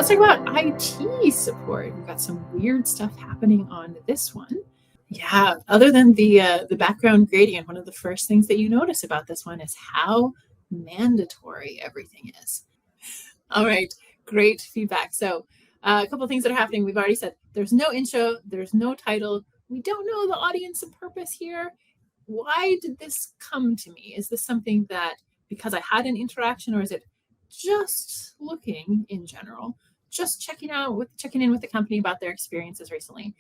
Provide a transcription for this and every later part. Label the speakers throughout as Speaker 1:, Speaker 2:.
Speaker 1: Let's talk about IT support. We've got some weird stuff happening on this one. Yeah, other than the background gradient, one of the first things that you notice about this one is how mandatory everything is. All right, great feedback. So a couple of things that are happening. We've already said there's no intro, there's no title. We don't know the audience and purpose here. Why did this come to me? Is this something that because I had an interaction, or is it just looking in general, just checking in with the company about their experiences recently?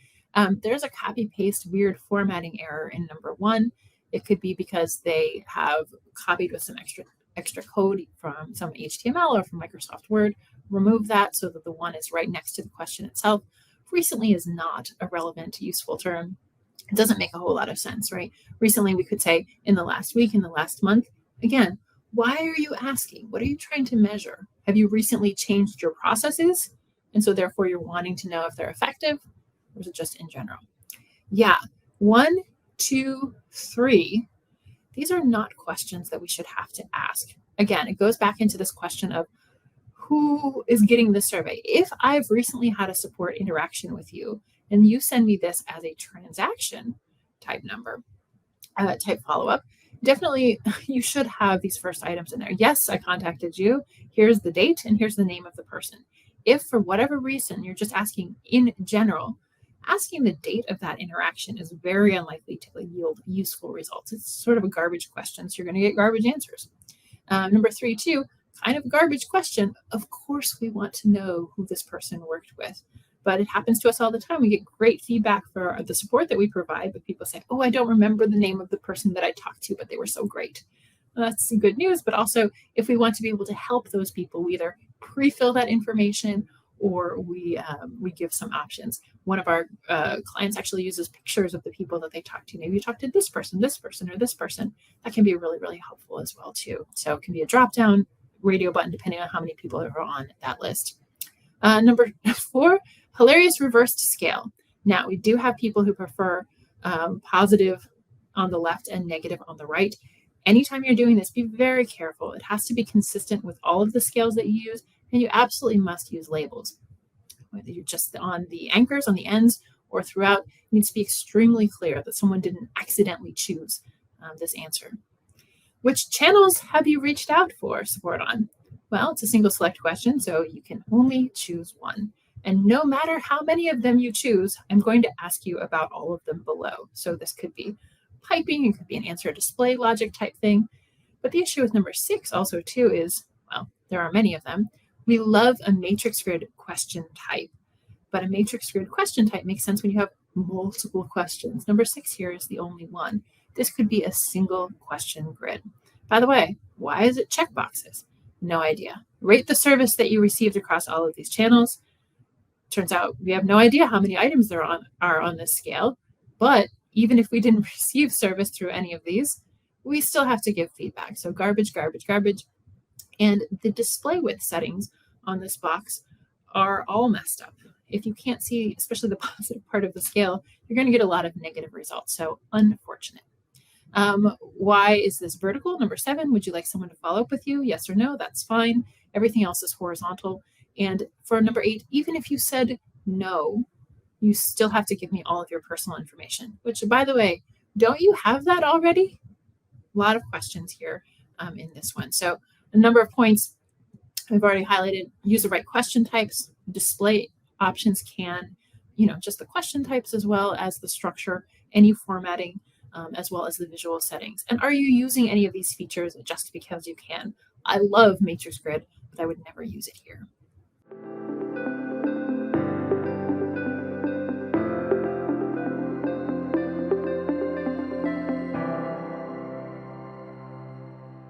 Speaker 1: There's a copy paste weird formatting error in number 1. It could be because they have copied with some extra code from some HTML or from Microsoft Word. Remove that so that the one is right next to the question itself. Recently is not a relevant, useful term. It doesn't make a whole lot of sense, right? Recently, we could say in the last week, in the last month. Again, why are you asking? What are you trying to measure? Have you recently changed your processes? And so therefore you're wanting to know if they're effective, or is it just in general? Yeah, 1, 2, 3. These are not questions that we should have to ask. Again, it goes back into this question of who is getting the survey. If I've recently had a support interaction with you and you send me this as a transaction type number, type follow-up, definitely you should have these first items in there. Yes, I contacted you. Here's the date and here's the name of the person. If for whatever reason you're just asking in general, asking the date of that interaction is very unlikely to yield useful results. It's sort of a garbage question, so you're going to get garbage answers. Number 3, too, kind of garbage question. Of course, we want to know who this person worked with, but it happens to us all the time. We get great feedback for the support that we provide, but people say, oh, I don't remember the name of the person that I talked to, but they were so great. Well, that's good news, but also if we want to be able to help those people, we either pre-fill that information or we give some options. One of our clients actually uses pictures of the people that they talked to. Maybe you talked to this person, or this person. That can be really, really helpful as well, too. So it can be a drop-down radio button depending on how many people are on that list. Number 4, hilarious reversed scale. Now, we do have people who prefer positive on the left and negative on the right. Anytime you're doing this, be very careful. It has to be consistent with all of the scales that you use, and you absolutely must use labels. Whether you're just on the anchors, on the ends, or throughout, it needs to be extremely clear that someone didn't accidentally choose this answer. Which channels have you reached out for support on? Well, it's a single select question, so you can only choose one. And no matter how many of them you choose, I'm going to ask you about all of them below. So this could be piping, it could be an answer display logic type thing. But the issue with number 6 also too is, well, there are many of them. We love a matrix grid question type, but a matrix grid question type makes sense when you have multiple questions. Number 6 here is the only one. This could be a single question grid. By the way, why is it checkboxes? No idea. Rate the service that you received across all of these channels. Turns out we have no idea how many items there are on this scale, but even if we didn't receive service through any of these, we still have to give feedback. So garbage, garbage, garbage. And the display width settings on this box are all messed up. If you can't see, especially the positive part of the scale, you're going to get a lot of negative results. So unfortunate. Why is this vertical? Number 7, would you like someone to follow up with you? Yes or no, that's fine. Everything else is horizontal. And for number 8, even if you said no, you still have to give me all of your personal information, which, by the way, don't you have that already? A lot of questions here in this one. So a number of points I've already highlighted. Use the right question types. Display options can, just the question types as well as the structure, any formatting, as well as the visual settings. And are you using any of these features just because you can? I love Matrix Grid, but I would never use it here.